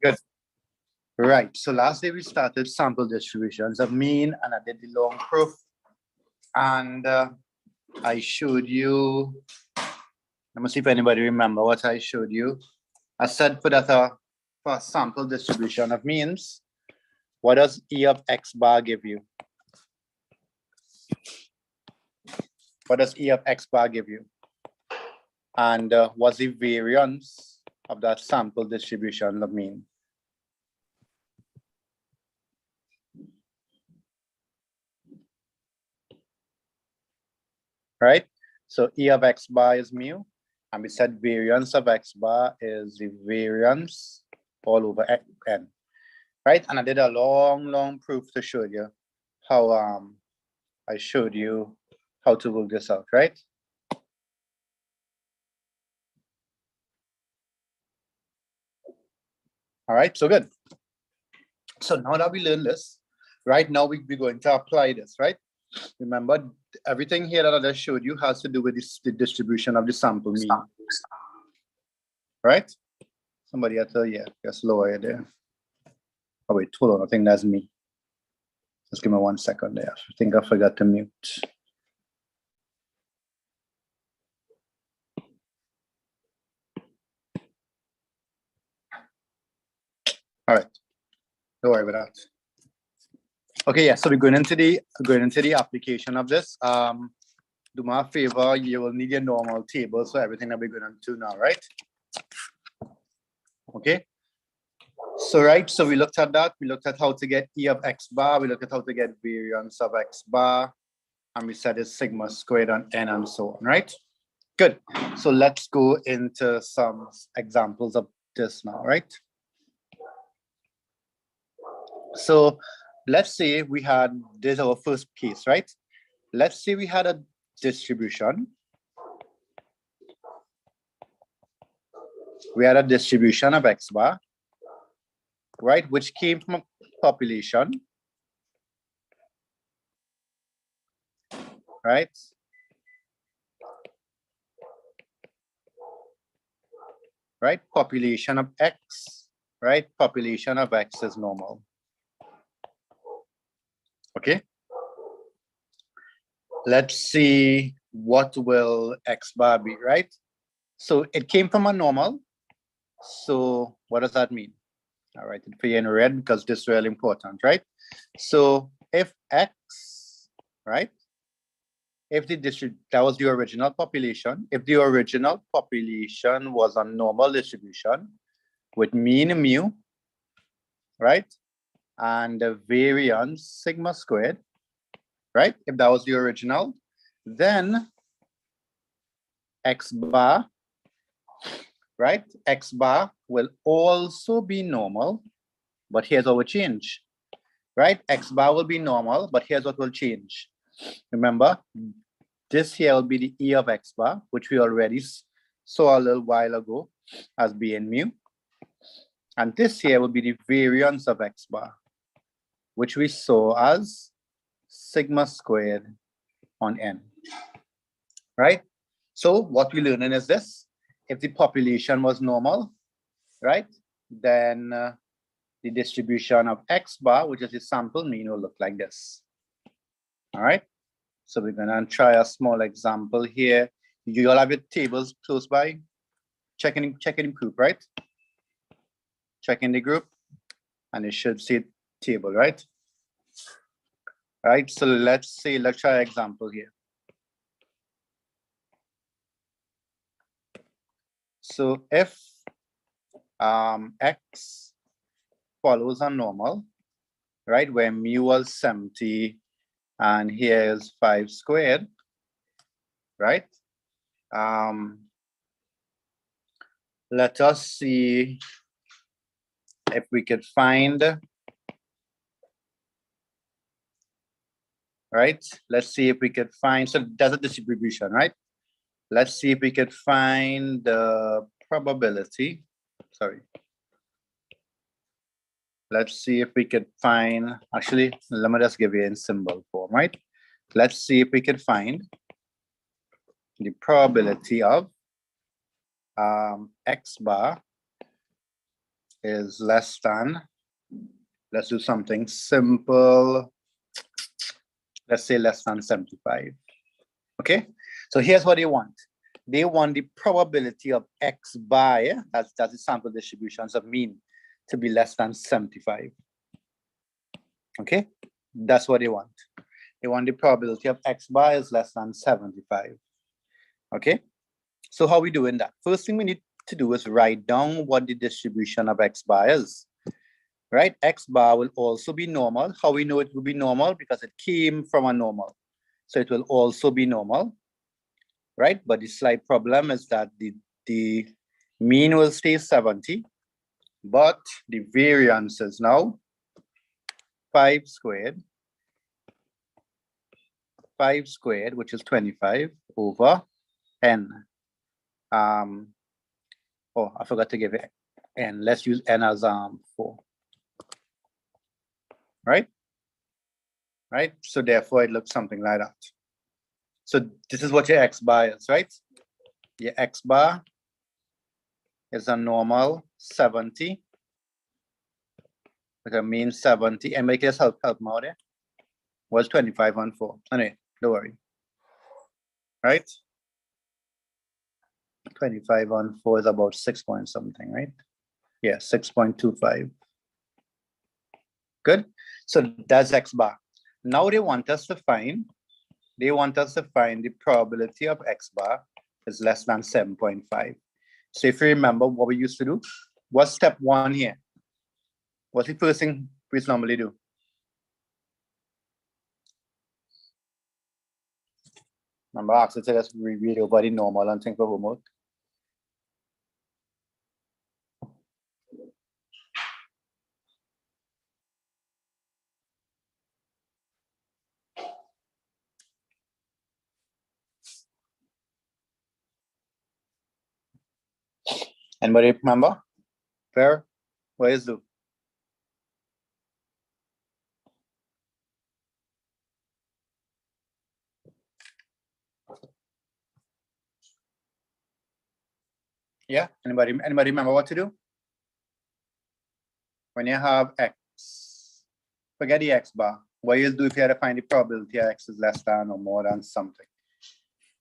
Good. Right. So last day we started sample distributions of mean, and I did the long proof. And I showed you, let me see if anybody remember what I showed you. I said for that for sample distribution of means, what does E of X bar give you? What does E of X bar give you? And what's the variance of that sample distribution of mean? Right? So E of X bar is mu, and we said variance of X bar is the variance all over N, right? And I did a long proof to show you how I showed you how to work this out, right? All right, so good. So now that we learned this, right now we're going to apply this, right? Remember, everything here that I just showed you has to do with the distribution of the sample mean, right? Somebody had to, yeah, just lower it there. Oh wait, hold on, I think that's me. Just give me 1 second there. I think I forgot to mute. All right, don't worry about that. Okay, yeah, so we're going into the application of this. Do me a favor, you will need your normal table, so everything that we're going to do now, right? Okay. So right, so we looked at that. We looked at how to get E of X bar. We looked at how to get variance of X bar, and we said it's sigma squared on N and so on, right? Good. So let's go into some examples of this now, right? So let's say we had, this is our first case, right? Let's say we had a distribution. We had a distribution of X bar, right? Which came from a population, right? Right, population of X, right? Population of X is normal. Okay. Let's see what will X bar be, right? So it came from a normal. So what does that mean? All right, it for you in red because this is really important, right? So if X, right? If the district, that was the original population. If the original population was a normal distribution with mean mu, right? And the variance sigma squared, right? If that was the original, then X bar, right? X bar will also be normal, but here's our change, right? X bar will be normal, but here's what will change. Remember, this here will be the E of X bar, which we already saw a little while ago as being mu. And this here will be the variance of X bar, which we saw as sigma squared on N, right? So what we're learning is this: if the population was normal, right, then the distribution of X bar, which is the sample mean, will look like this. All right. So we're gonna try a small example here. You all have your tables close by. Checking group, right? Checking the group, and it should say table, right? All right. So let's try an example here. So if X follows a normal, right, where mu was 70 and here is 5 squared, right? Let us see if we could find, right? Let's see if we could find, so there's a distribution, right? Let's see if we could find the probability, sorry. Let's see if we could find, actually, let me just give you in symbol form, right? Let's see if we could find the probability of X bar is less than, let's do something simple. Let's say less than 75. Okay, so here's what they want. They want the probability of X bar, that's the sample distributions of mean, to be less than 75. Okay, that's what they want. They want the probability of X bar is less than 75. Okay, so how are we doing that? First thing we need to do is write down what the distribution of X bar is. Right, X bar will also be normal. How we know it will be normal? Because it came from a normal. So it will also be normal, right? But the slight problem is that the mean will stay 70, but the variance is now 5 squared, which is 25 over n. Oh, I forgot to give it n. Let's use n as 4. Right? Right? So therefore it looks something like that. So this is what your X bar is, right? Your X bar is a normal 70 with a mean 70. And make us help me out there. Was 25 on 4. Anyway, don't worry. Right? 25 on 4 is about 6 point something, right? Yeah, 6.25. Good. So that's X bar. Now they want us to find the probability of X bar is less than 7.5. So if you remember what we used to do, what's step 1 here? What's the first thing we normally do? Remember, I asked you to just read over the normal and think for homework. Anybody remember? Where is Lou? Yeah, anybody remember what to do? When you have X, forget the X bar. What you do if you had to find the probability of X is less than or more than something.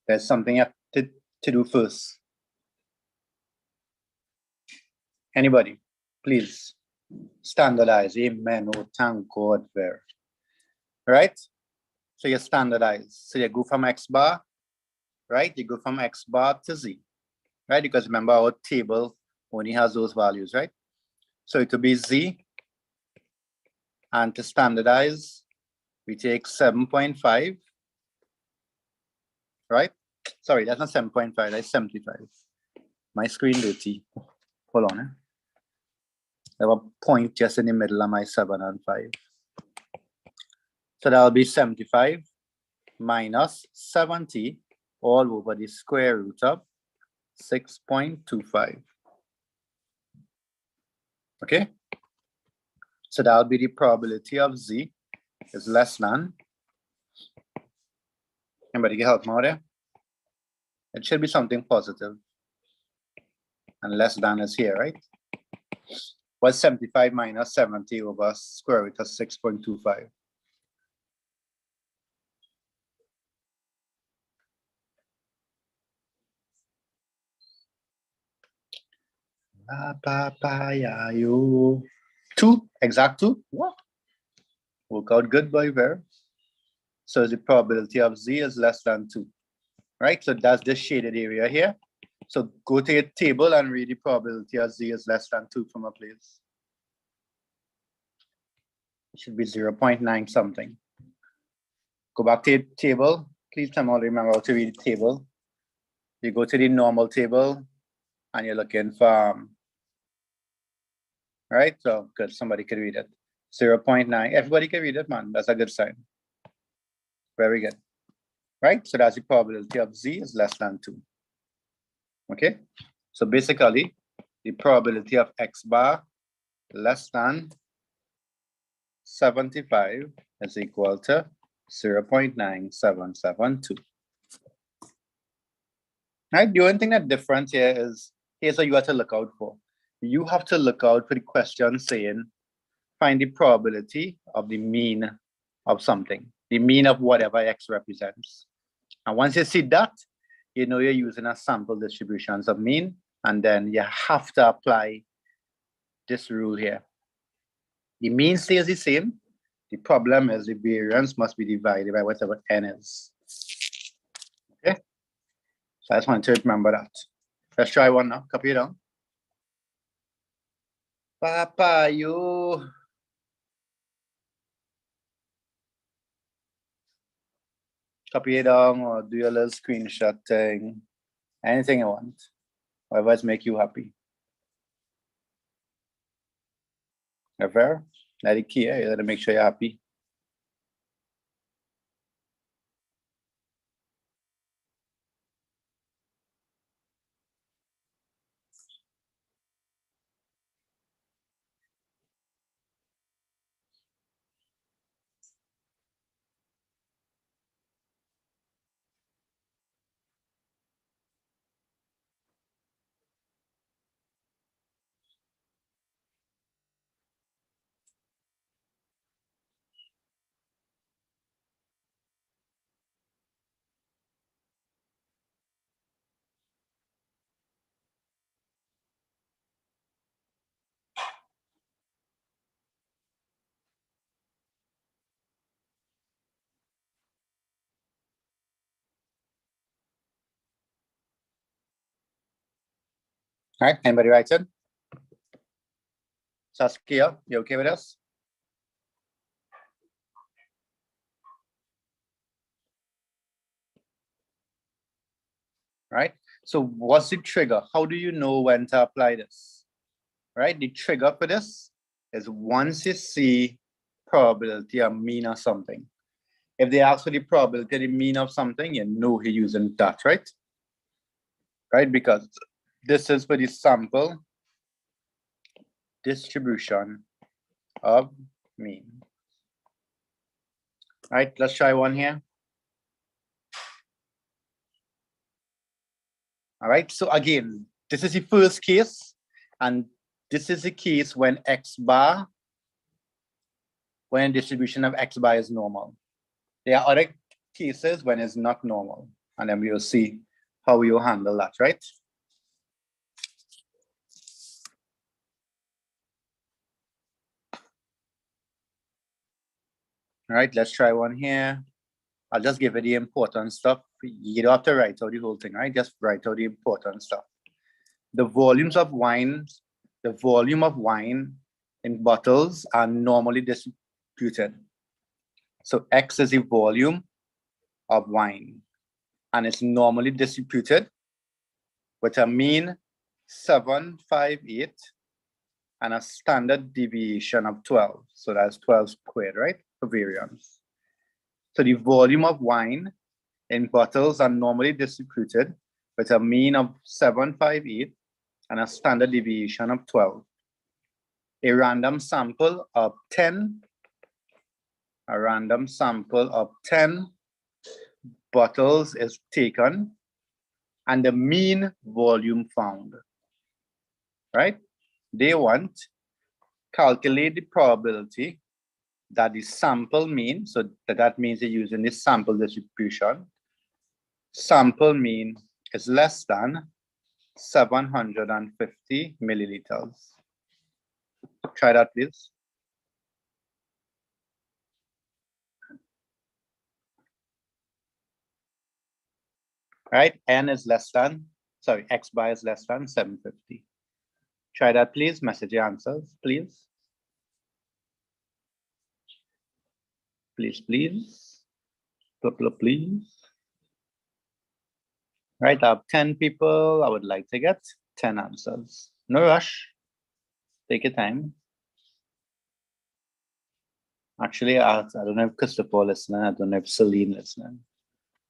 There's something you have to do first. Anybody, please standardize. Amen. Oh, thank God. There. Right? So you standardize. So you go from X bar, right? You go from X bar to Z, right? Because remember our table only has those values, right? So it will be Z. And to standardize, we take 7.5, right? Sorry, that's not 7.5, that's 75. My screen dirty. Hold on. There have a point just in the middle of my 7 and 5. So that'll be 75 minus 70 all over the square root of 6.25. Okay? So that'll be the probability of Z is less than. Anybody can help me out there? It should be something positive. And less than is here, right? What's 75 minus 70 over square root of 6.25? Yo. 2, exact 2. What? Work out good, boy, where? So the probability of Z is less than 2, right? So that's this shaded area here. So go to your table and read the probability of Z is less than 2 from a place. It should be 0.9 something. Go back to your table. Please somehow remember how to read the table. You go to the normal table and you're looking for, right? So good, somebody can read it. 0.9, everybody can read it, man. That's a good sign. Very good, right? So that's the probability of Z is less than 2. Okay, so basically the probability of X bar less than 75 is equal to 0.9772. Right, the only thing that's different here is, here's what you have to look out for. you have to look out for the question saying, find the probability of the mean of something, the mean of whatever X represents. And once you see that, you know you're using a sample distributions of mean, and then you have to apply this rule here. The mean stays the same. The problem is the variance must be divided by whatever n is. Okay, so I just want to remember that. Let's try one now. Copy it down. Papa, you. Copy it down or do a little screenshot thing. Anything you want. Whatever's make you happy. Ever? Let it key, you gotta make sure you're happy. All right, anybody write it? Saskia, you okay with us? Right, so what's the trigger? How do you know when to apply this? Right, the trigger for this is once you see probability of mean of something. If they ask for the probability of the mean of something, you know you're using that, right? Right, because this is for the sample distribution of mean. All right, let's try one here. All right, so again, this is the first case, and this is the case when X bar, when distribution of X bar is normal. There are other cases when it's not normal, and then we will see how we will handle that, right? All right, let's try one here. I'll just give it the important stuff. You don't have to write out the whole thing, right? Just write out the important stuff. The volumes of wine, the volume of wine in bottles are normally distributed. So X is the volume of wine, and it's normally distributed with a mean 758 and a standard deviation of 12. So that's 12 squared, right? For variance. So the volume of wine in bottles are normally distributed with a mean of 758 and a standard deviation of 12. A random sample of 10, bottles is taken and the mean volume found, right? They want calculate the probability that the sample mean, so that means they're using this sample distribution. Sample mean is less than 750 milliliters. Try that, please. Right, n is less than, sorry, X bar is less than 750. Try that, please. Message your answers, please. Please, please. Please. Right, I have 10 people. I would like to get 10 answers. No rush. Take your time. Actually, I don't know if Christopher listening. I don't know if Celine listening.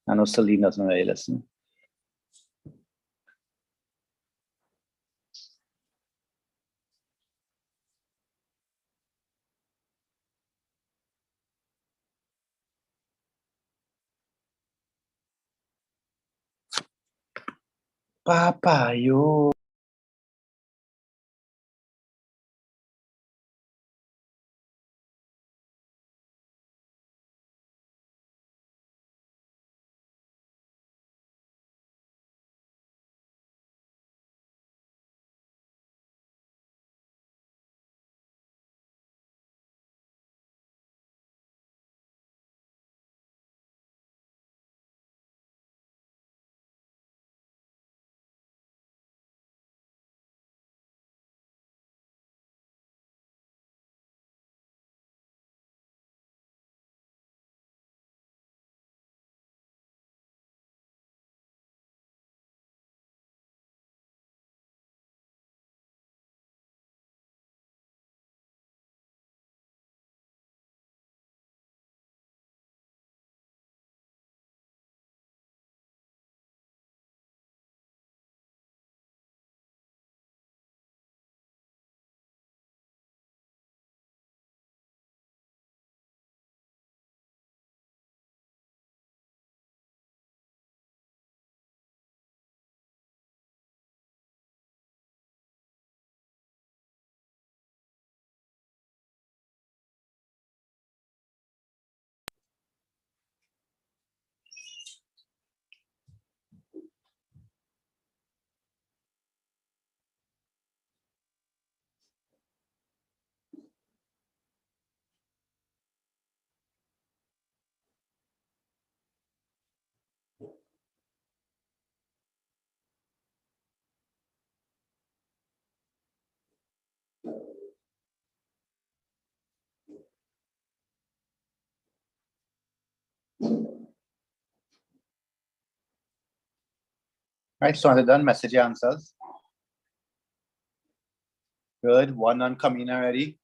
I know Celine doesn't really listen. Papa, yo. Right, so they're done. Message answers. Good. One on coming already.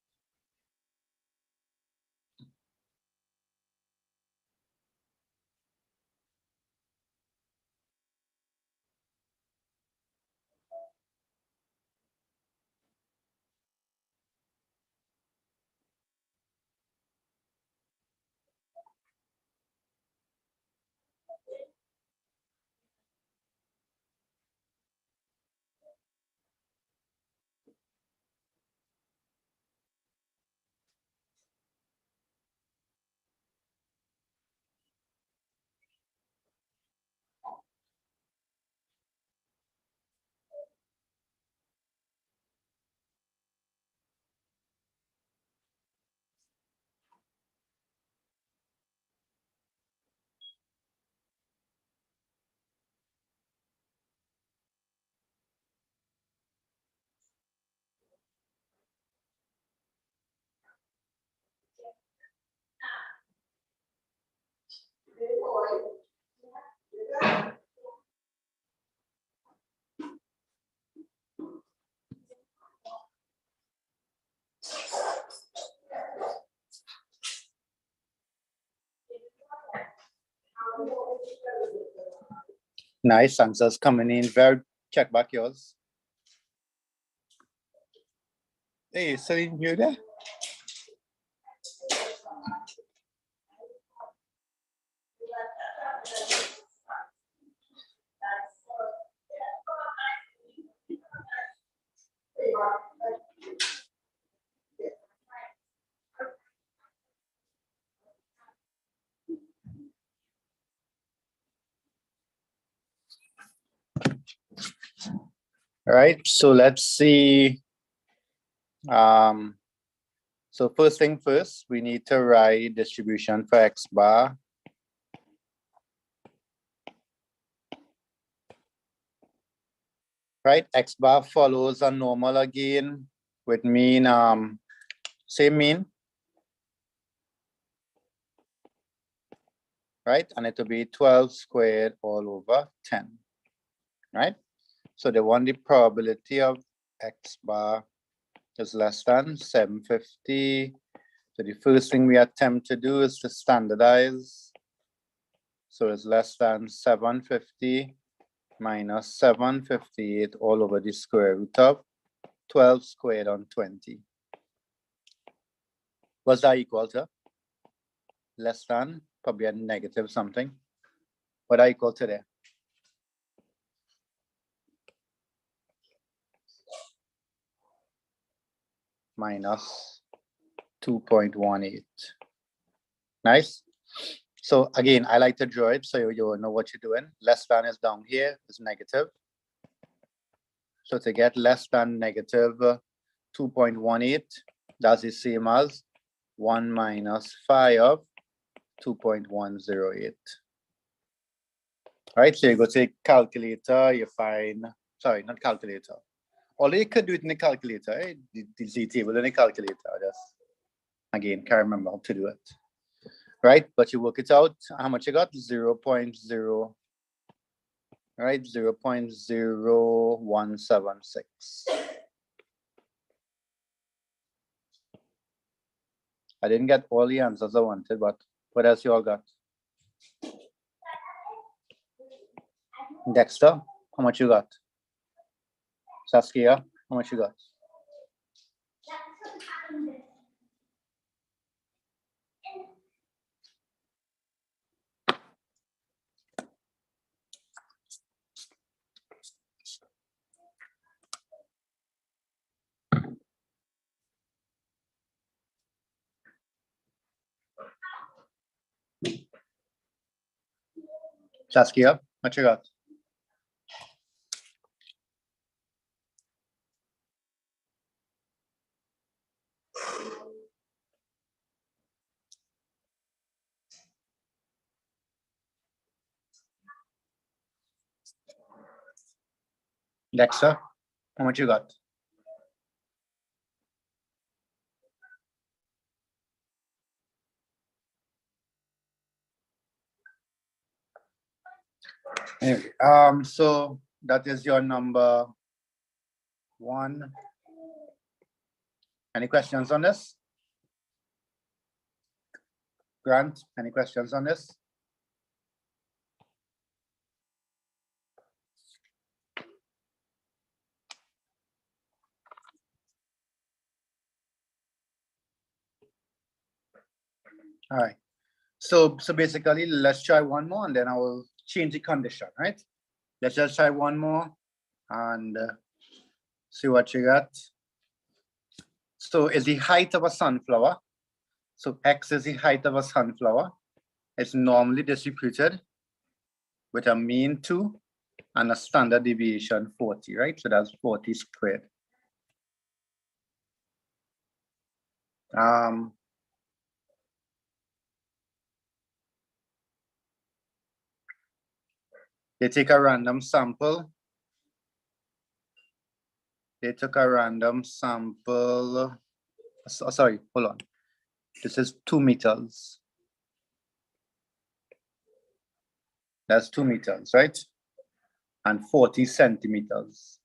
Nice answers coming in. Very check back yours. Hey, Celine, you there? All right, so let's see. So first thing first, we need to write distribution for X bar. Right, X bar follows a normal again with mean, same mean. Right, and it will be 12 squared all over 10. Right, so they want the probability of X bar is less than 750. So the first thing we attempt to do is to standardize. So it's less than 750 minus 758 all over the square root of 12 squared on 20. What's that equal to? Less than, probably a negative something. What are equal to there? Minus 2.18. Nice. So again, I like to draw it so you know what you're doing. Less than is down here, is negative. So to get less than negative 2.18, that's the same as 1 minus 5 of 2.108. All right, so you go to calculator, you find, sorry, not calculator. Although you could do it in the calculator, right? The table in the calculator, just, again, can't remember how to do it. Right, but you work it out, how much you got? 0.0, right, 0.0176. I didn't get all the answers I wanted, but what else you all got? Dexter, how much you got? Saskia, how much you got? Saskia, what you got? Dexter, how much you got? Anyway, so that is your number 1. Any questions on this? Grant, any questions on this? All right. So basically, let's try one more and then I will change the condition, right? Let's just try one more and see what you got. So is the height of a sunflower. So X is the height of a sunflower. It's normally distributed with a mean 2 and a standard deviation 40, right? So that's 40 squared. They take a random sample. They took a random sample. Sorry, hold on. This is 2 meters. That's 2 meters, right? And 40 centimeters.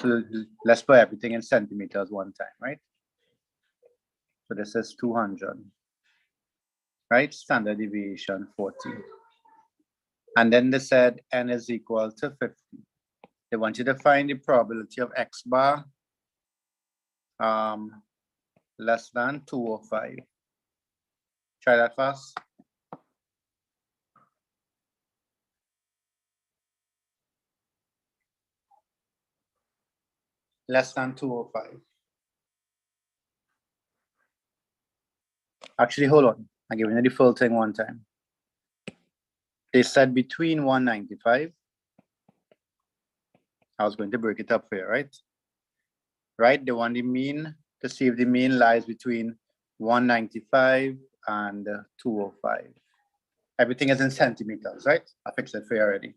So let's put everything in centimeters one time, right? So this is 200, right? Standard deviation 40. And then they said n is equal to 50. They want you to find the probability of X bar less than 205. Try that fast. Less than 205. Actually, hold on. I'm giving you the full thing one time. They said between 195. I was going to break it up for you, right? Right, they want the mean to see if the mean lies between 195 and 205. Everything is in centimeters, right? I fixed it for you already.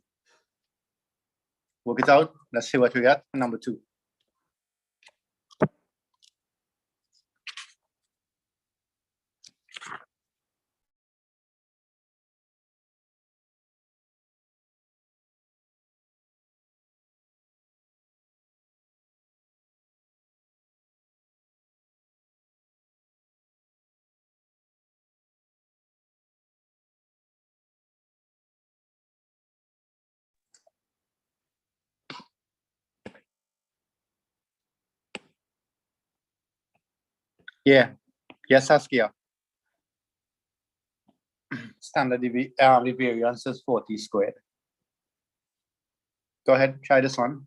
Work it out. Let's see what we got. Number 2. Yeah. Yes, Saskia. Standard the variance is 40 squared. Go ahead, try this one.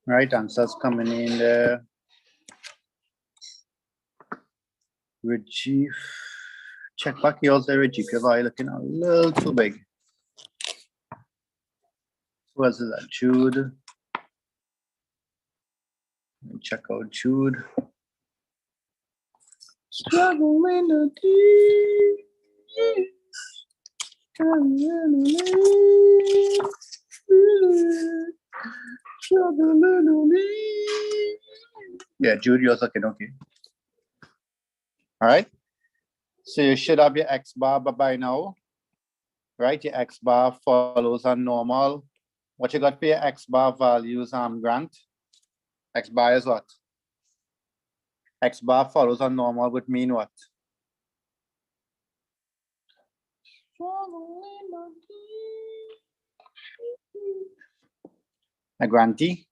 Right, answers coming in there. Rajiv. Check back yours there, Rajiv. Your eye looking a little too big. Who else is that? Jude. Let me check out Jude. Struggling to deep. Yeah, Jude, yours looking okay. All right. So you should have your X bar by now. Right? Your X bar follows on normal. What you got for your X bar values, Grant? X bar is what? X bar follows on normal would mean what? A Granty.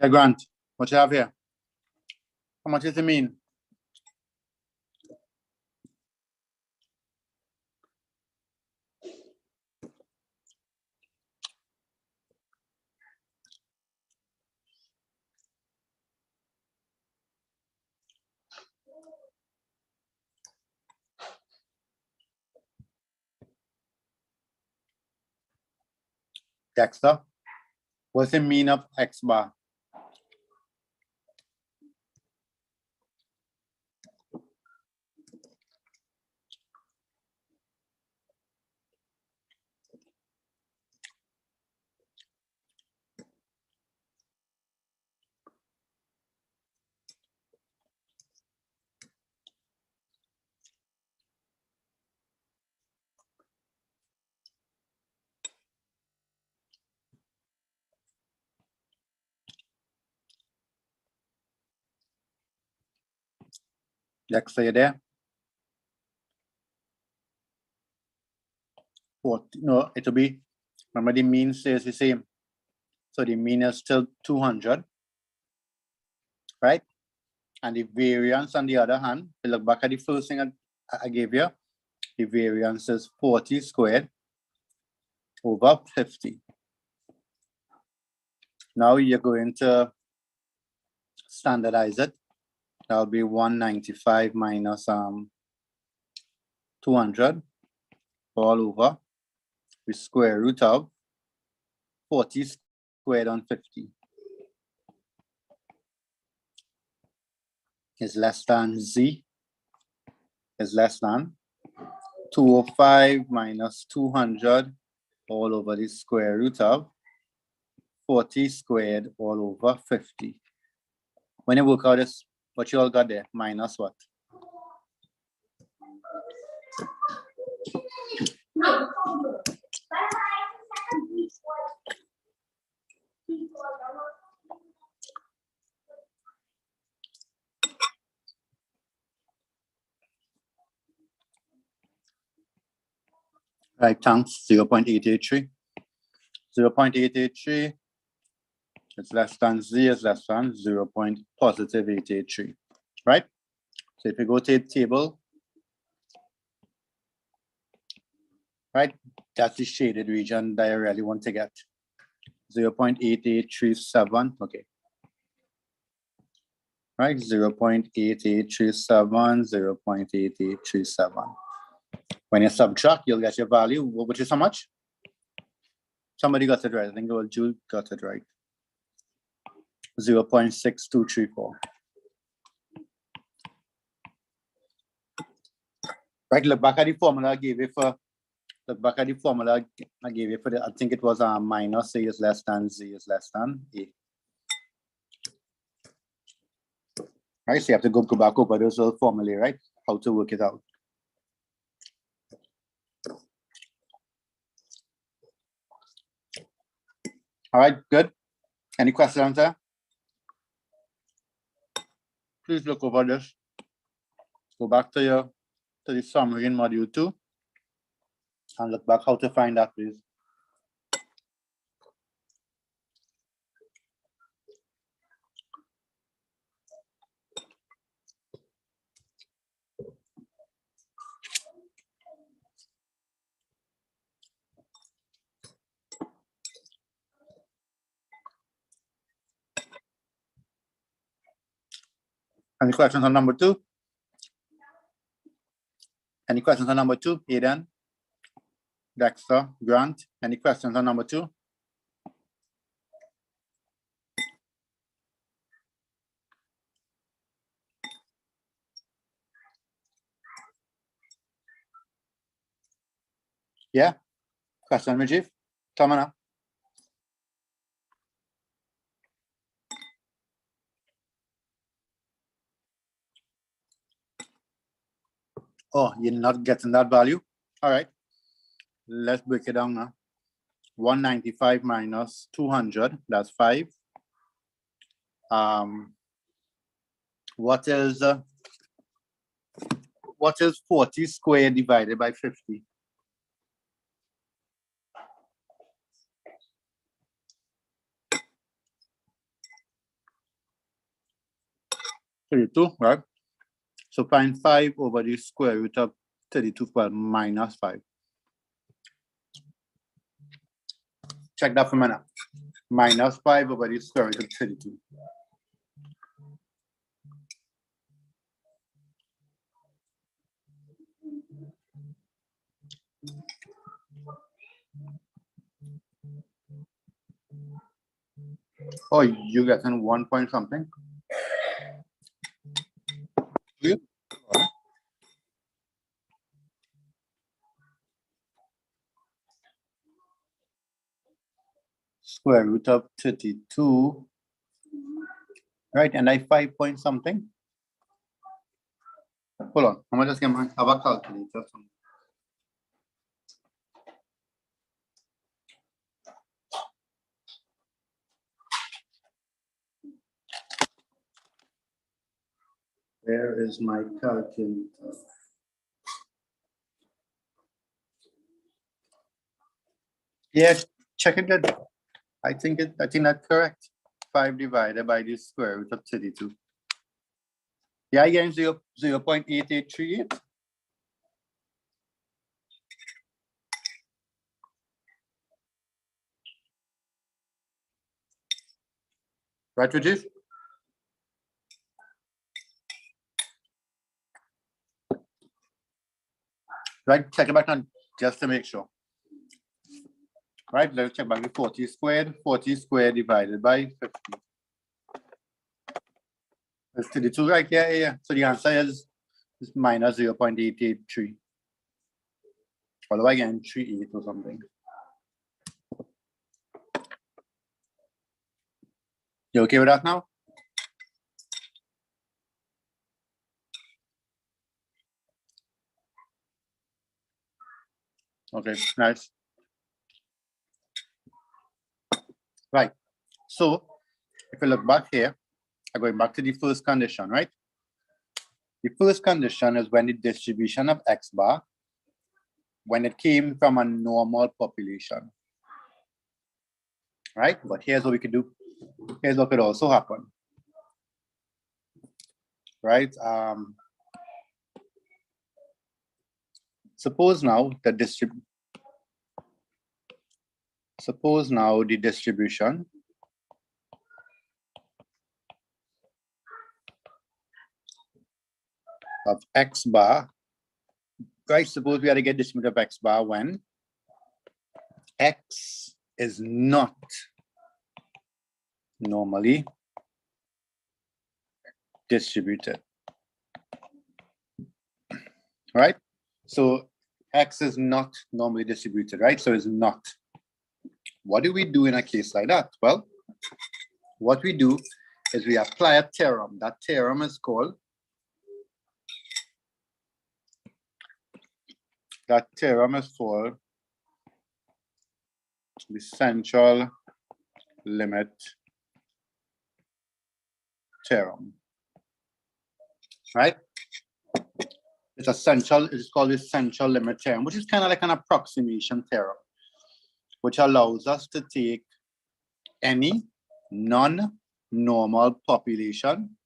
A Grant. What you have here? How much does it mean? Dexter. What's the mean of X bar? Dexter, you there? What? No, it'll be, remember the mean stays the same. So the mean is still 200, right? And the variance on the other hand, if you look back at the first thing I gave you, the variance is 40 squared over 50. Now you're going to standardize it. That'll be 195 minus 200 all over the square root of 40 squared on 50 is less than Z is less than 205 minus 200 all over the square root of 40 squared all over 50. When you work out this, what you all got there? Minus what? Right, thanks, 0.883. 0.883 is less than Z is less than 0.883, right? So if you go to the table, right, that's the shaded region that I really want to get. 0.8837, okay. Right, 0.8837, 0.8837. When you subtract, you'll get your value, which is how much? Somebody got it right. I think Jude got it right. 0.6234. Right, look back at the formula I gave you for, look back at the formula I gave you for the, I think it was minus A is less than Z is less than A. Right, so you have to go back over those little formulae, right? How to work it out. All right, good. Any questions there? Please look over this. Go back to the summary in module 2 and look back how to find that, please. Any questions on number 2? Any questions on number 2? Aidan, Dexter, Grant, any questions on number 2? Yeah? Question, Rajiv? Tamana? Oh, you're not getting that value? All right. Let's break it down now. 195 minus 200, that's 5. What is 40 squared divided by 50? 32, right? So find 5 over the square root of 32, well, minus 5. Check that for a minute. Minus 5 over the square root of 32. Oh, you getting 1 point something? Yeah. Square root of 32, right? And I 5 point something. Hold on, I'm gonna just get my have a calculator. Where is my calculator? Yeah, check it good. I think that's correct. 5 divided by the square root of 32. Yeah, I get 0.8838. Right, Rajiv? Right, check it back on just to make sure. Right, let's check back the 40 squared divided by 50. That's 32, right? Yeah. So the answer is minus 0.883. Although again, 38 or something. You okay with that now? Okay, nice. Right. So if you look back here, I'm going back to the first condition, right? The first condition is when the distribution of X bar, when it came from a normal population, right? But here's what we could do. Here's what could also happen, right? Suppose now the distribution of X bar, right? Suppose we had to get distribution of X bar when X is not normally distributed, right? So X is not normally distributed, right? So it's not. What do we do in a case like that? Well, what we do is we apply a theorem. That theorem is called, the central limit theorem, right? It's called the central limit theorem, which is kind of like an approximation theorem, which allows us to take any non-normal population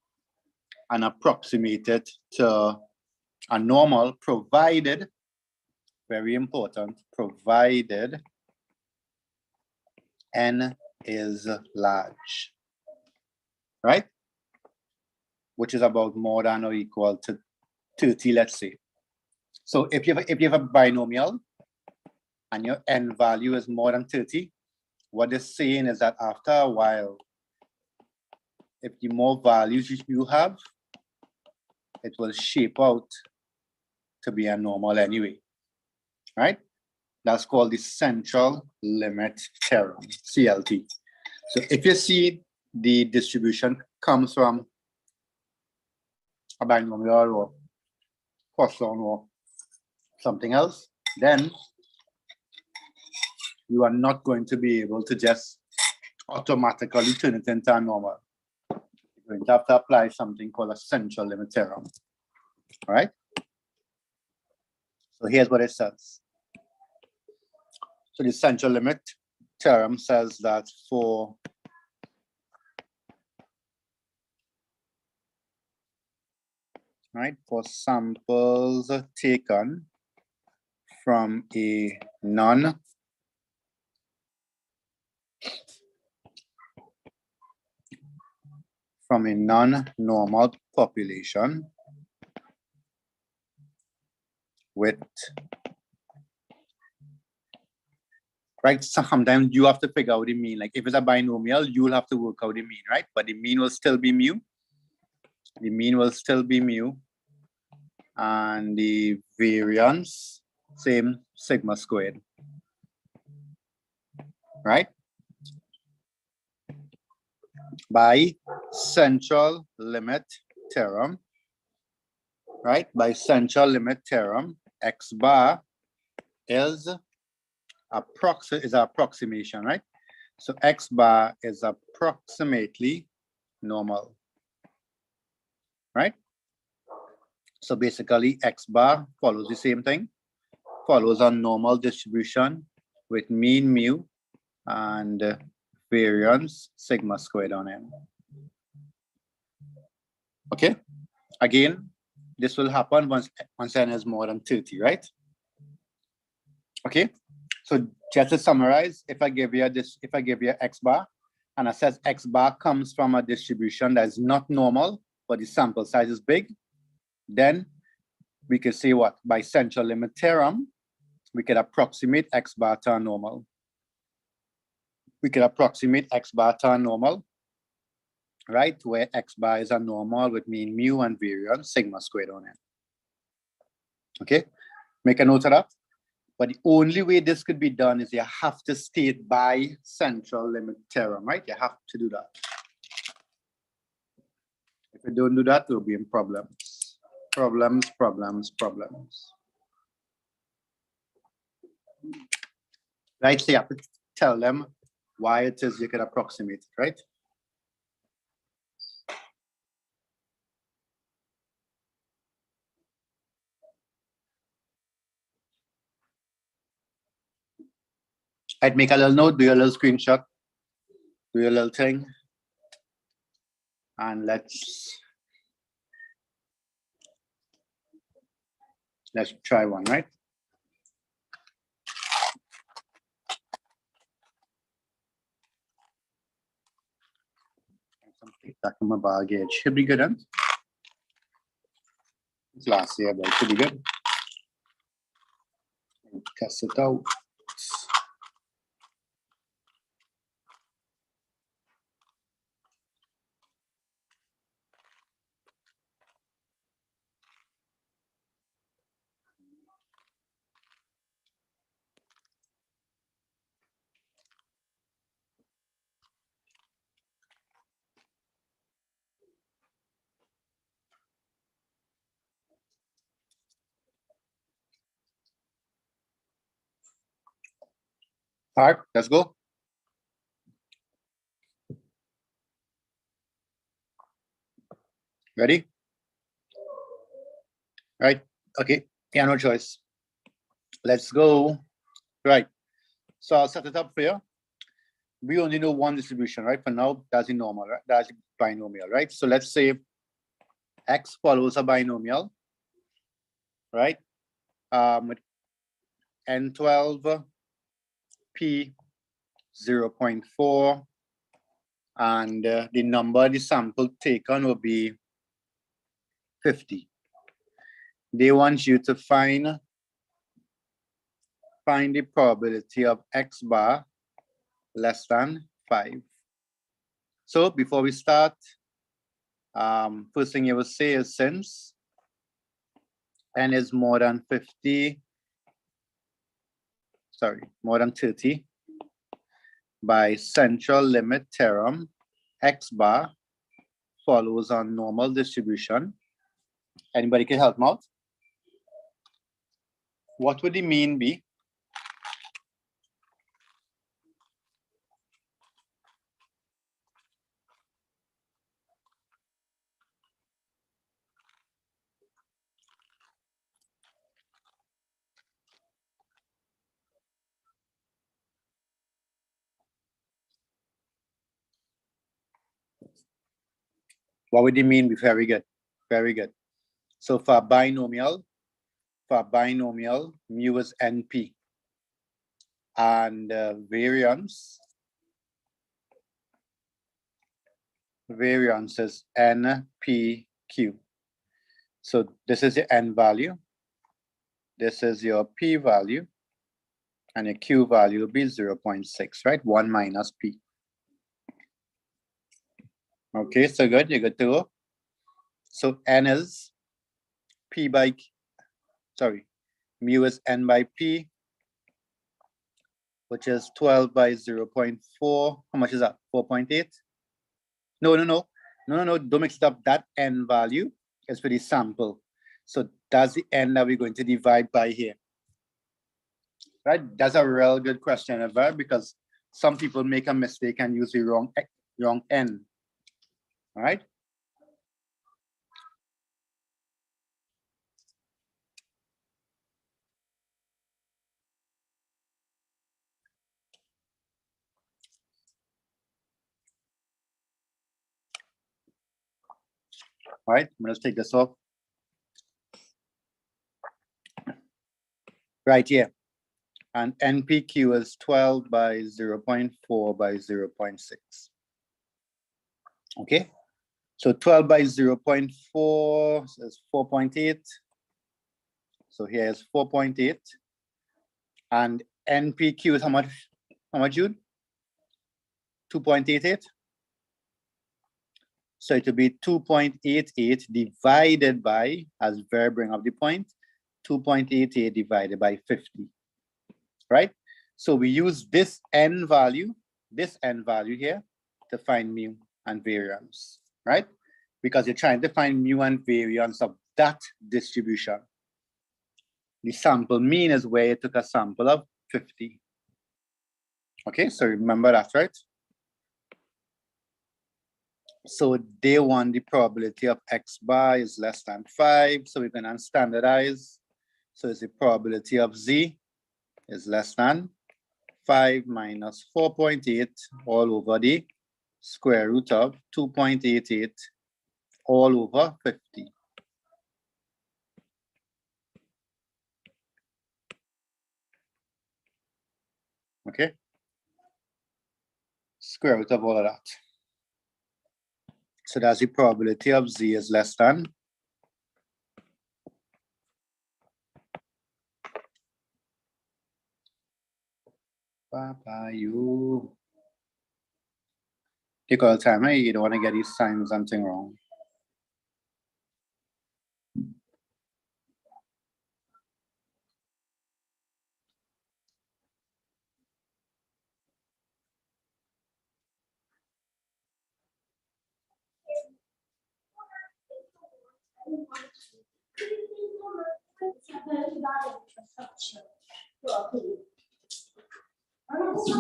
and approximate it to a normal, provided, very important, provided n is large, right? Which is about more than or equal to 30, let's say. So if you have a binomial and your n value is more than 30, what it's saying is that after a while, if the more values you have, it will shape out to be a normal anyway, right? That's called the central limit theorem, CLT. So if you see the distribution comes from a binomial or Poisson or something else, then you are not going to be able to just automatically turn it into a normal. You're going to have to apply something called a central limit theorem. All right? So here's what it says. So the central limit theorem says that for samples taken from a non-normal population with, right? Sometimes you have to figure out the mean. Like if it's a binomial, you'll have to work out the mean, right? But the mean will still be mu. The mean will still be mu. And the variance, same sigma squared, right? By central limit theorem, right? By central limit theorem, X bar is approximation, right? So X bar is approximately normal, right? So basically X bar follows the same thing, follows a normal distribution with mean mu and variance sigma squared on n. Okay, again, this will happen once n is more than 30, right? Okay, so just to summarize, if I give you X bar and it says X bar comes from a distribution that is not normal, but the sample size is big, then we can say what? By central limit theorem, we could approximate X bar to a normal. We could approximate X bar to a normal, right? Where X bar is a normal with mean mu and variance sigma squared on n. Okay, make a note of that. But the only way this could be done is you have to state by central limit theorem, right? You have to do that. If you don't do that, we'll be in problems. Problems. Right, so you have to tell them why it is you can approximate it, right? I'd make a little note, do a little screenshot, do a little thing, and let's try one, right? Something back in my baggage should be good, huh? It's last year, but it should be good. Test it out. All right, let's go. Ready? Right. Okay. Yeah, no choice. Let's go. Right. So I'll set it up for you. We only know one distribution, right? For now, that's the normal, right? That's the binomial, right? So let's say X follows a binomial, right? With N12, P 0.4, and the number, the sample taken will be 50. They want you to find the probability of X bar less than 5. So before we start, first thing you will say is since N is more than 50, more than 30, by central limit theorem, X bar follows on normal distribution. Anybody can help me out? What would the mean be? What would the mean be? Very good. Very good. So for binomial, mu is NP. And variance is NPQ. So this is your N value. This is your P value. And your Q value will be 0.6, right? 1 minus P. Okay, so good. You're good to go. So N is P by, mu is N by P, which is 12 by 0.4. How much is that? 4.8? No. Don't mix it up. That N value is for the sample. So that's the N that we're going to divide by here. Right? That's a real good question, ever, because some people make a mistake and use the wrong N. All right? All right, I'm going to take this off. Right here. And NPQ is 12 by 0.4 by 0.6. Okay, so 12 by 0.4 is 4.8. So here is 4.8. And NPQ is how much, Jude? 2.88. So it will be 2.88 divided by, as Ver bring up the point, 2.88 divided by 50, right? So we use this N value here to find mu and variance, right? Because you're trying to find mu and variance of that distribution. The sample mean is where you took a sample of 50. Okay, so remember that, right? So day one, the probability of X bar is less than 5. So we're going to standardize. So it's the probability of Z is less than 5 minus 4.8 all over the square root of 2.88 all over 50. Okay? Square root of all of that. So that's the probability of Z is less than you. Take all the time, right? You don't want to get these signs something wrong.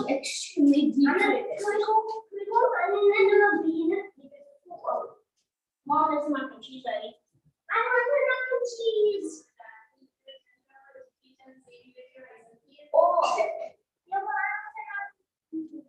Extremely deep. Mom, there's mac and cheese ready. I want the mac and cheese. Oh. Yeah, but I don't think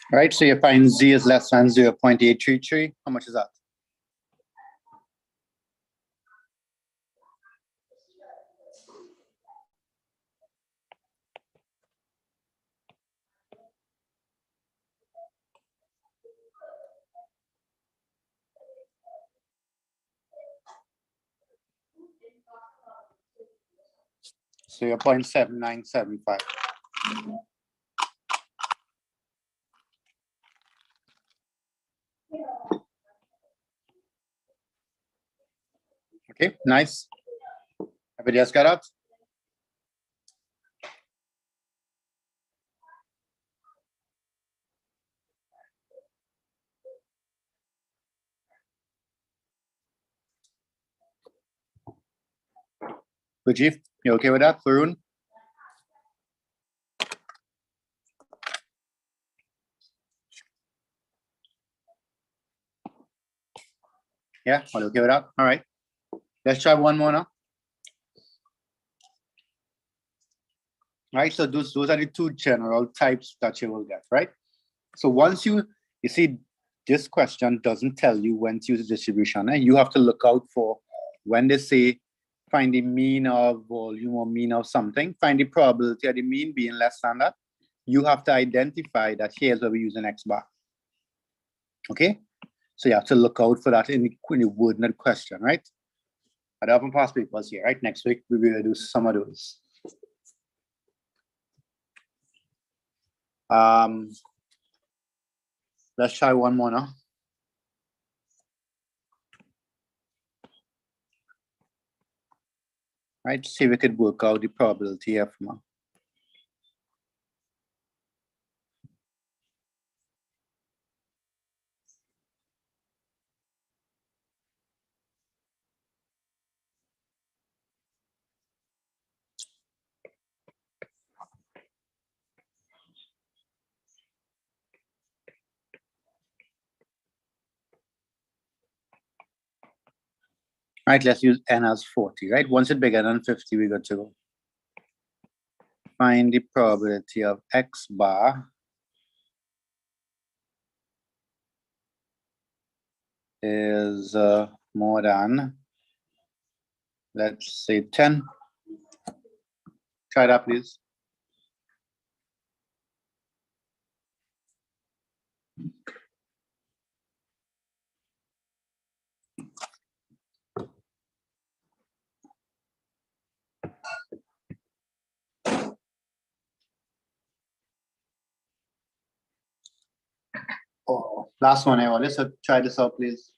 Right, so you find z is less than 0.833. How much is that? So you're 0.7975. Okay, nice. Everybody else got out? Rajiv, you okay with that? Varun? Yeah, all okay with that? All right. Let's try one more now. All right, so those are the two general types that you will get, right? So once you see this question doesn't tell you when to use the distribution, and you have to look out for when they say find the mean of volume or mean of something, find the probability of the mean being less than that. You have to identify that here's where we use an X bar. Okay, so you have to look out for that in the word in the question, right? I have past papers here, right? Next week we will do some of those. Let's try one more now. Right, see if we could work out the probability here from. Right, let's use n as 40, right? Once it's bigger than 50, we got to go. Find the probability of X bar is more than, let's say 10. Try that, please. Oh, last one, I want. So try this out, please.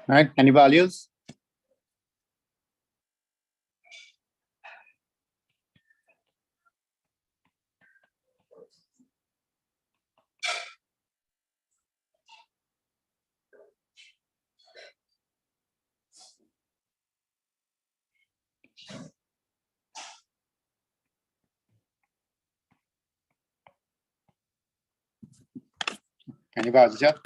Right? Any values? Any values yet?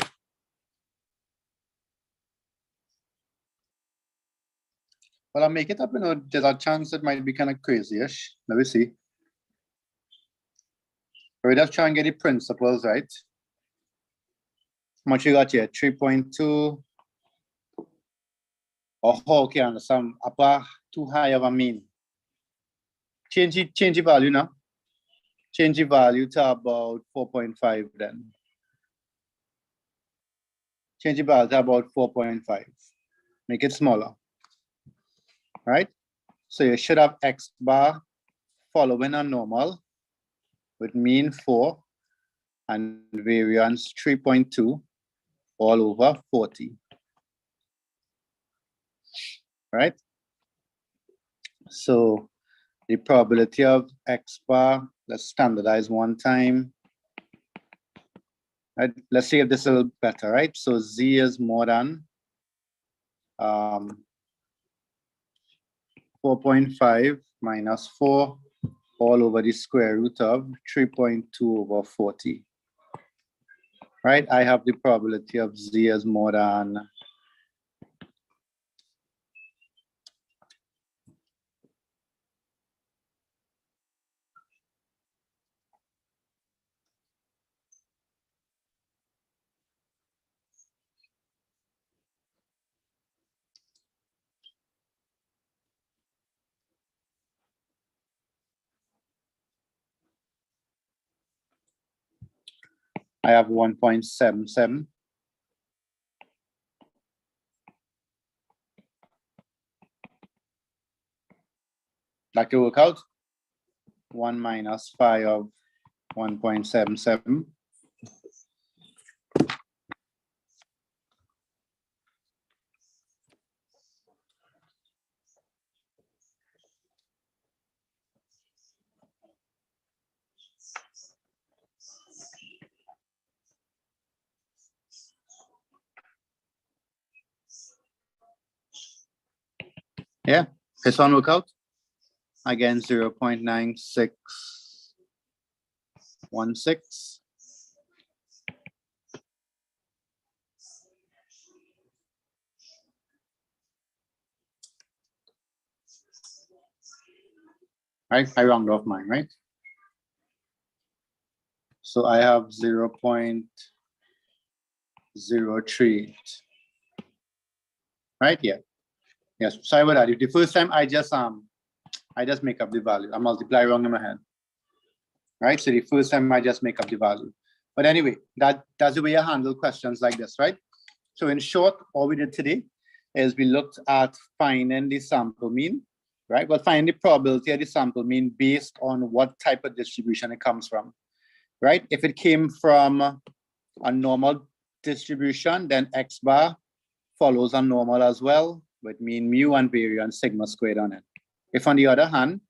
Well, I'll make it up, you know, there's a chance it might be kind of crazy-ish. Let me see. We're just trying to get the principles right. How much you got here? 3.2. Oh, okay, I understand. Upper too high of a mean. Change the value now. Change the value to about 4.5 then. Change the value to about 4.5. Make it smaller. Right? So you should have X bar following a normal with mean 4 and variance 3.2 all over 40. Right? So the probability of X bar, let's standardize one time. Right? Let's see if this is a little better, right? So Z is more than 4.5 minus 4 all over the square root of 3.2 over 40. Right? I have the probability of Z is more than I have 1.77. That could work out. 1 minus 5 of 1.77. Yeah, this one work out. Again, 0.9616. Right, I round off mine, right? So I have 0.038. Right, yeah. Yes, sorry about that. If the first time I just make up the value. I multiply wrong in my head. Right, so the first time I just make up the value. But anyway, that's the way I handle questions like this, right? So in short, all we did today is we looked at finding the sample mean, right? Well, find the probability of the sample mean based on what type of distribution it comes from, right? If it came from a normal distribution, then X bar follows a normal as well with mean mu and variance sigma squared on it. If on the other hand,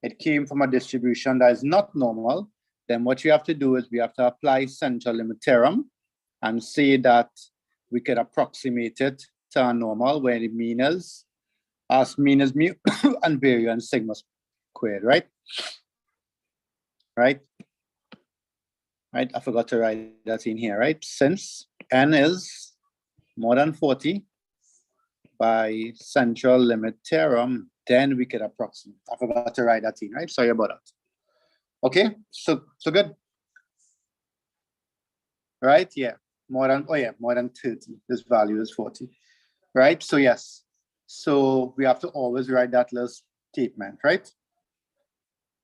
it came from a distribution that is not normal, then what you have to do is we have to apply central limit theorem and say that we could approximate it to a normal where the mean is mu and variance sigma squared, right? Right? Right, I forgot to write that in here, right? Since n is more than 40 by central limit theorem, then we could approximate. I forgot to write that in, right? Sorry about that. Okay, so good. Right, yeah, more than 30. This value is 40, right? So yes, so we have to always write that little statement, right?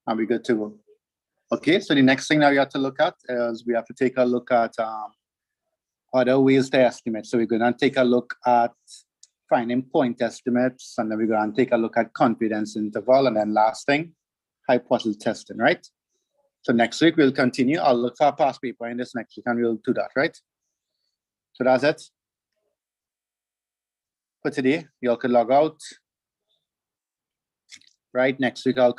And we're good to go. Okay, so the next thing that we have to look at is we have to take a look at other ways to estimate. So we're going to take a look at finding point estimates, and then we're going to take a look at confidence interval, and then last thing, hypothesis testing, right? So next week we'll continue. I'll look for a past paper in this next week and we'll do that, right? So that's it. for today. You all could log out. Right, next week I'll